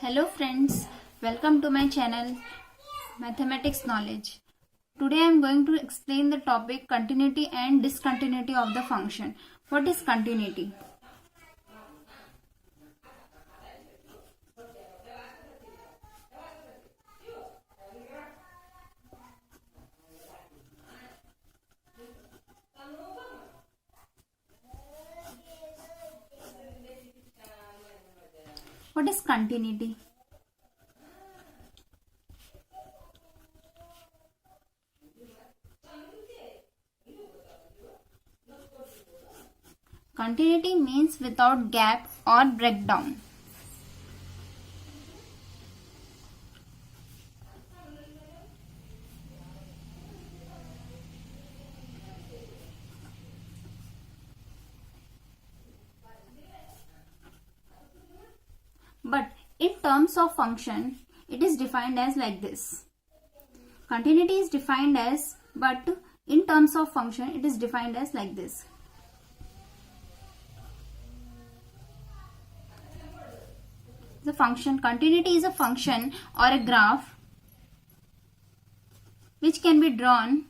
Hello friends, welcome to my channel Mathematics Knowledge. Today I am going to explain the topic continuity and discontinuity of the function. What is continuity? What is continuity? Continuity means without gap or breakdown. But in terms of function, it is defined as like this. Continuity is defined as, but in terms of function, it is defined as like this. The function continuity is a function or a graph which can be drawn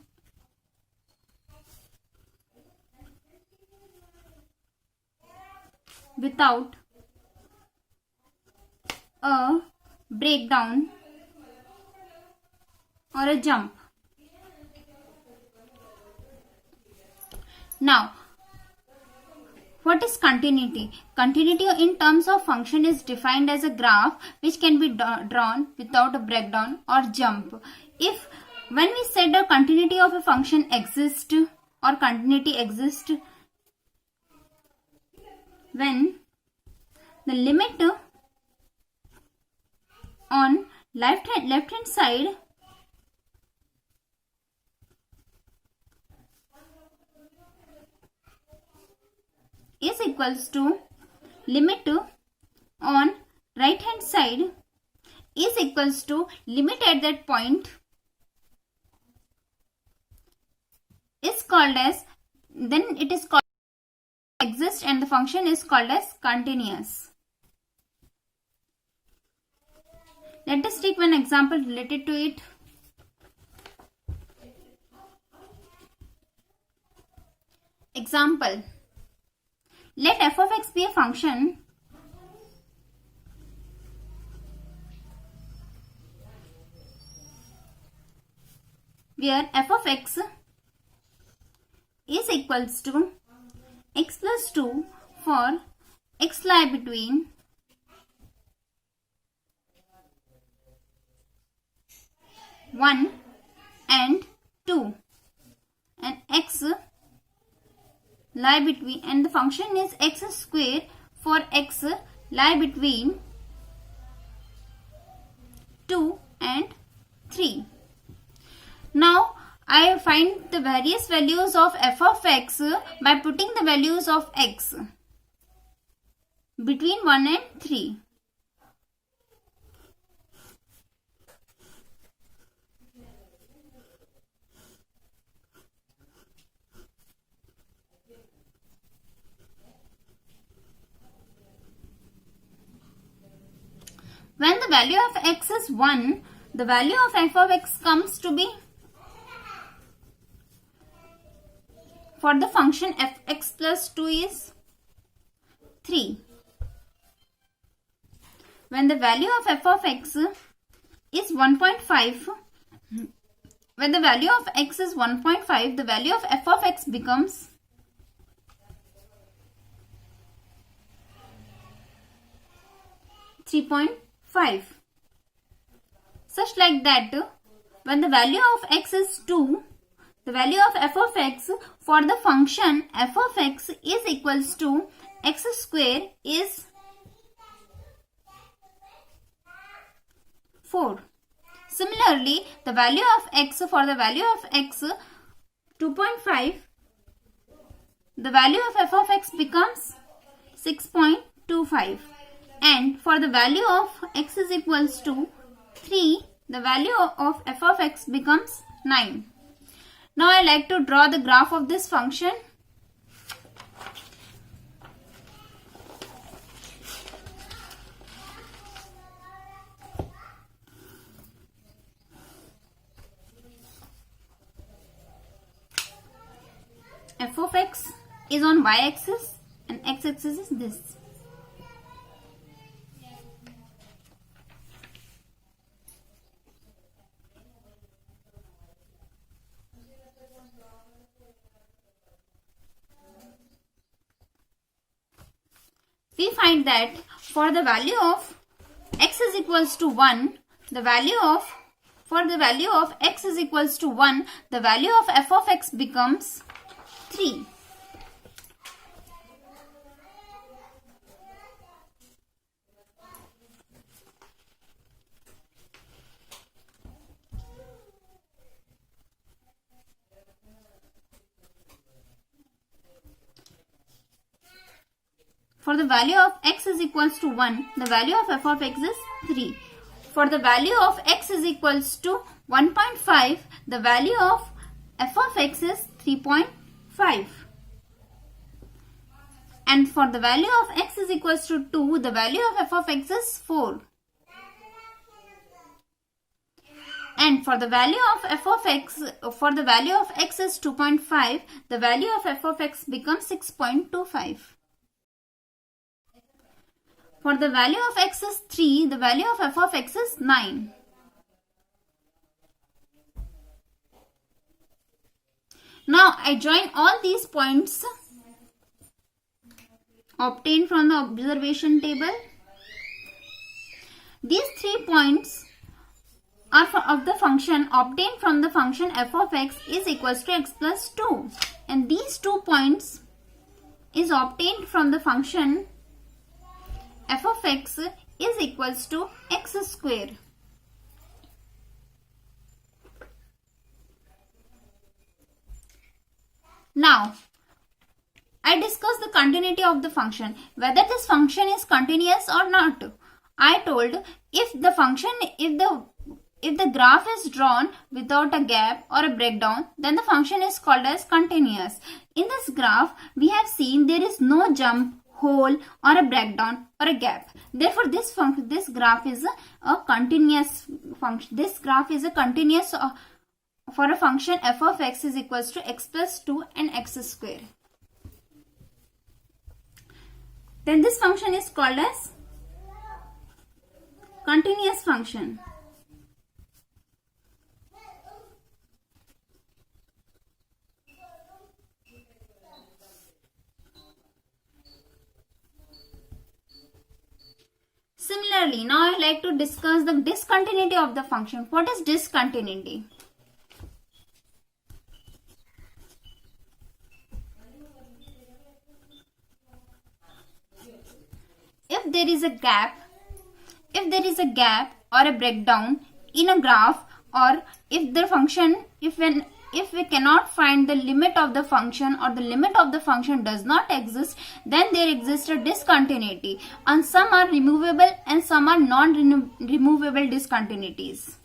without a breakdown or a jump. Now, what is continuity? Continuity in terms of function is defined as a graph which can be drawn without a breakdown or jump. If when we said a continuity of a function exists or continuity exists, when the limit on left hand side is equals to limit on right hand side is equals to limit at that point is called as, then it is called exist and the function is called as continuous. Let us take one example related to it. Example. Let f of x be a function where f of x is equals to x plus 2 for x lie between 1 and 2 and x lie between, and the function is x square for x lie between 2 and 3. Now I find the various values of f of x by putting the values of x between 1 and 3. When the value of x is 1, the value of f of x comes to be, for the function fx plus 2 is 3. When the value of f of x is 1.5, when the value of x is 1.5, the value of f of x becomes 3.5. Such like that, when the value of x is 2, the value of f of x for the function f of x is equals to x square is 4. Similarly, the value of x for the value of x 2.5, the value of f of x becomes 6.25. And for the value of x is equals to 3, the value of f of x becomes 9. Now I like to draw the graph of this function. f of x is on y-axis and x-axis is this. We find that for the value of x is equals to 1, the value of x is equals to 1, the value of f of x becomes 3. For the value of x is equals to 1, the value of f of x is 3. For the value of x is equals to 1.5, the value of f of x is 3.5. And for the value of x is equals to 2, the value of f of x is 4. And for the value of f of x, for the value of x is 2.5, the value of f of x becomes 6.25. For the value of x is 3, the value of f of x is 9. Now I join all these points obtained from the observation table. These 3 points are of the function obtained from the function f of x is equals to x plus 2. And these 2 points is obtained from the function f of x is equals to x square. Now, I discuss the continuity of the function, whether this function is continuous or not. I told if the graph is drawn without a gap or a breakdown, then the function is called as continuous. In this graph, we have seen there is no jump, hole or a breakdown or a gap. Therefore, this graph is a continuous function. This graph is a continuous for a function f of x is equals to x plus 2 and x square. Then this function is called as continuous function. Similarly, now I like to discuss the discontinuity of the function. What is discontinuity? If there is a gap or a breakdown in a graph, or if we cannot find the limit of the function or the limit of the function does not exist, then there exists a discontinuity, and some are removable and some are non-removable discontinuities.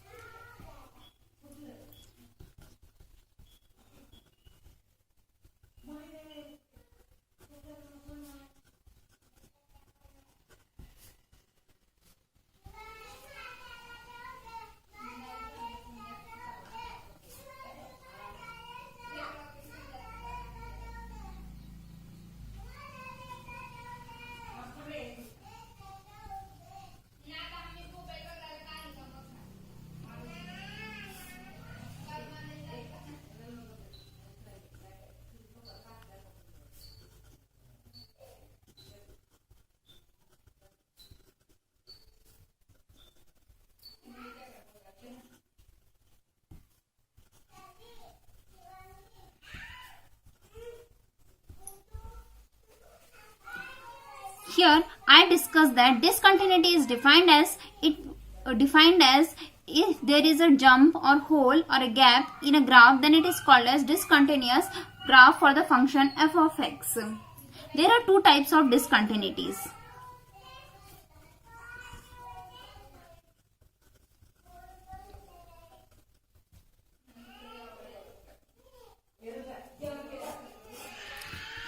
Here I discuss that discontinuity is defined as if there is a jump or hole or a gap in a graph, then it is called as discontinuous graph for the function f of x. There are 2 types of discontinuities.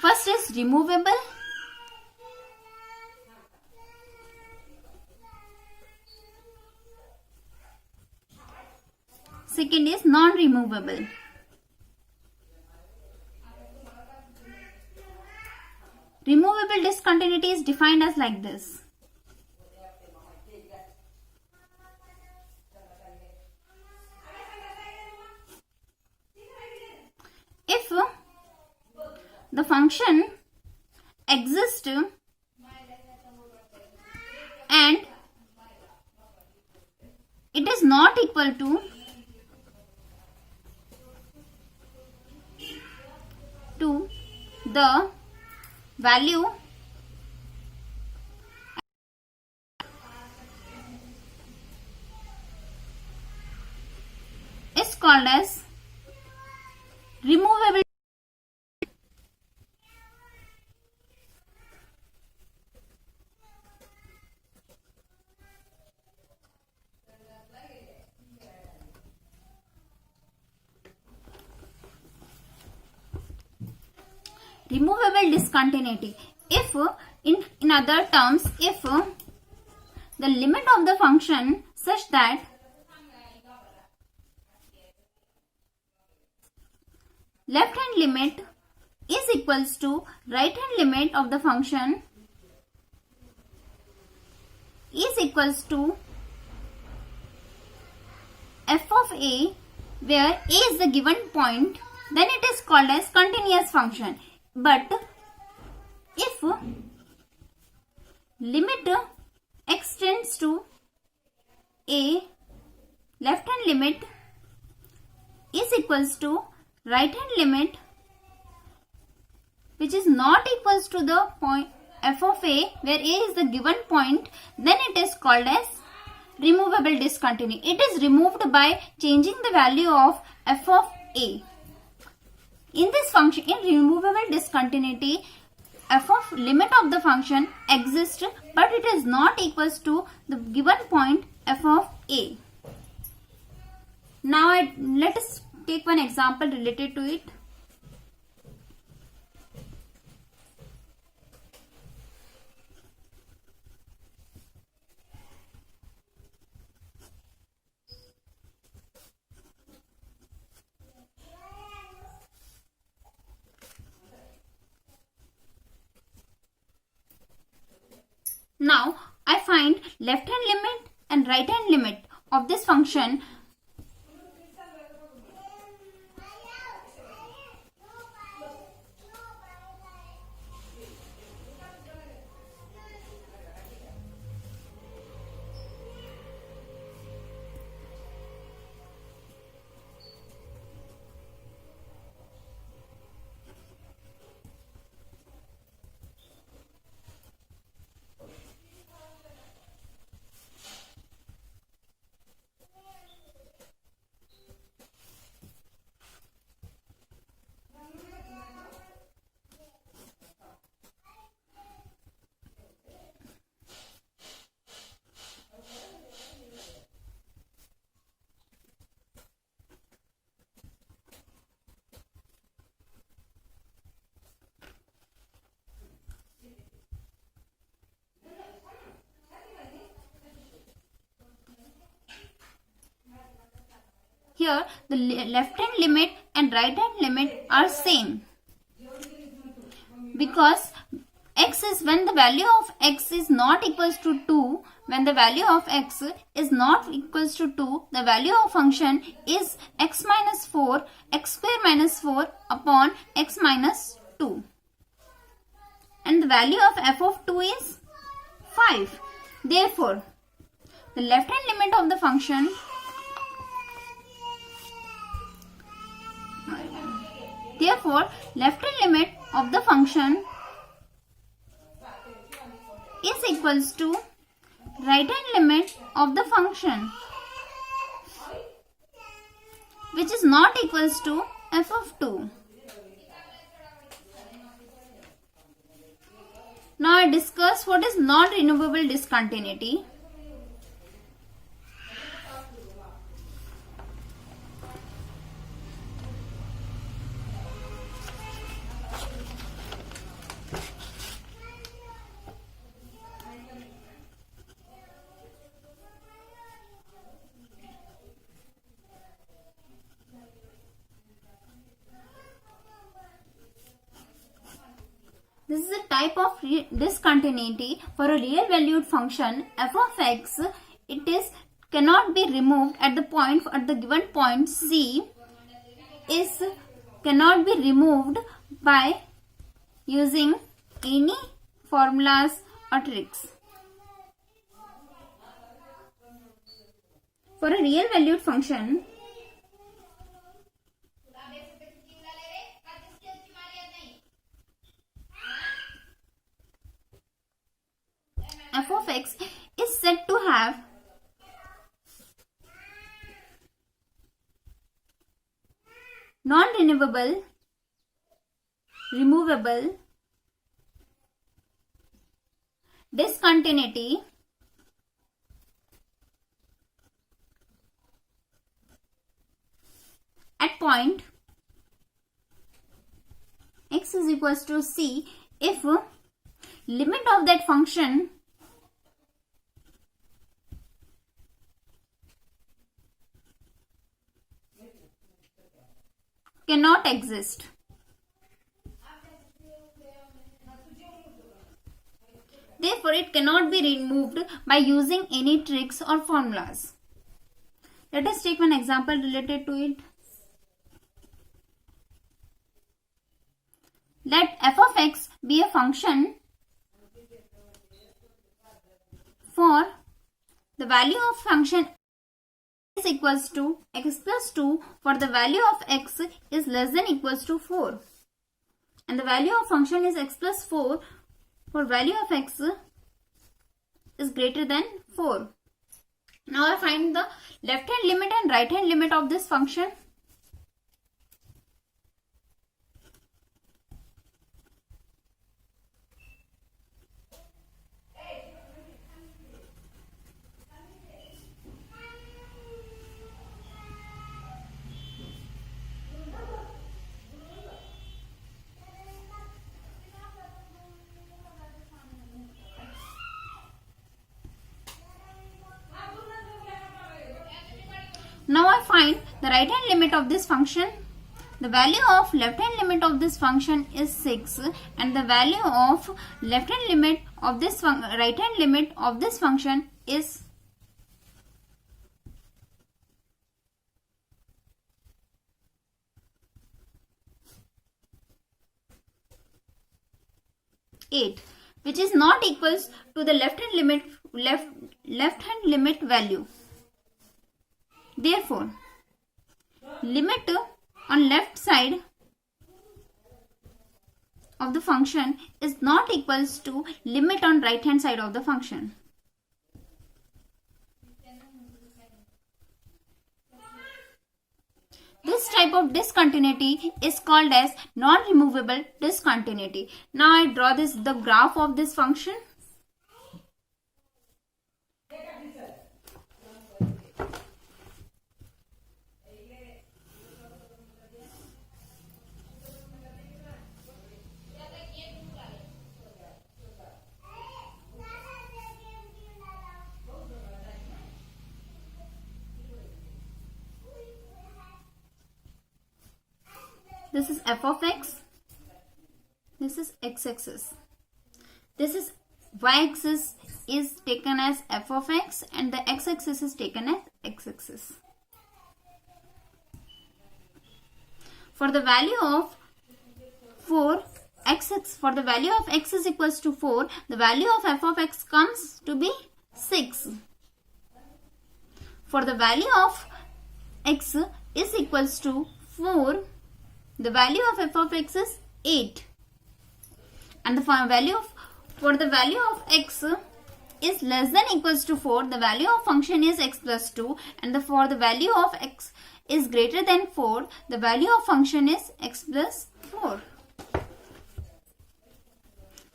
First is removable. Second is non-removable. discontinuity is defined as like this. If the function exists and it is not equal to the value is called as removable. Removable discontinuity. If in other terms, if the limit of the function such that left hand limit is equals to right hand limit of the function is equals to f of a, where a is the given point, then it is called as continuous function. But if limit extends to a, left hand limit is equals to right hand limit, which is not equals to the point f of a, where a is the given point, then it is called as removable discontinuity. It is removed by changing the value of f of a. In this function, in removable discontinuity, f of limit of the function exists, but it is not equals to the given point f of a. Now let us take one example related to it. Now I find left hand limit and right hand limit of this function. Here the left hand limit and right hand limit are same, because x is, when the value of x is not equals to 2, when the value of x is not equals to 2, the value of function is x minus 4, x square minus 4 upon x minus 2. And the value of f of 2 is 5. Therefore, the left hand limit of the function left hand limit of the function is equals to right hand limit of the function, which is not equals to f of 2. Now I discuss what is non-removable discontinuity. This is a type type of discontinuity for a real valued function f of x, it is cannot be removed at the given point c, is cannot be removed by using any formulas or tricks. For a real valued function, f of x is said to have non-removable, removable discontinuity at point x is equals to c if limit of that function cannot exist. Therefore, it cannot be removed by using any tricks or formulas. Let us take one example related to it. Let f of x be a function for the value of function is equals to x plus 2 for the value of x is less than equals to 4, and the value of function is x plus 4 for value of x is greater than 4. Now I find the left hand limit and right hand limit of this function. Now I find the right hand limit of this function. The value of left hand limit of this function is 6 and the value of left hand limit of this right hand limit of this function is 8, which is not equals to the left hand limit value. Therefore, limit on left side of the function is not equals to limit on right hand side of the function. This type of discontinuity is called as non-removable discontinuity. Now I draw the graph of this function. This is f of x, this is x-axis, this is y-axis is taken as f of x and the x-axis is taken as x-axis. For the value of 4, for the value of x is equals to 4, the value of f of x comes to be 6. For the value of x is equals to 4, the value of f of x is 8, and the value of x is less than equals to 4, the value of function is x plus 2, and for the value of x is greater than 4, the value of function is x plus 4.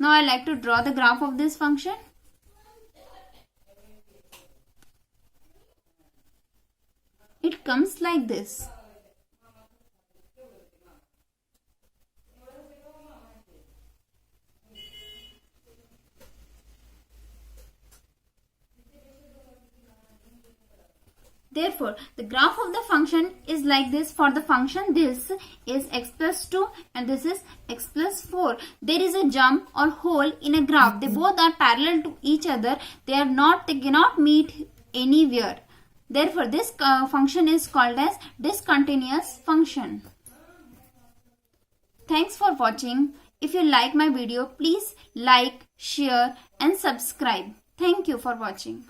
Now I like to draw the graph of this function. It comes like this. Therefore, the graph of the function is like this. For the function, this is x plus 2 and this is x plus 4. There is a jump or hole in a graph. They both are parallel to each other. They cannot meet anywhere. Therefore, this function is called as discontinuous function. Thanks for watching. If you like my video, please like, share and subscribe. Thank you for watching.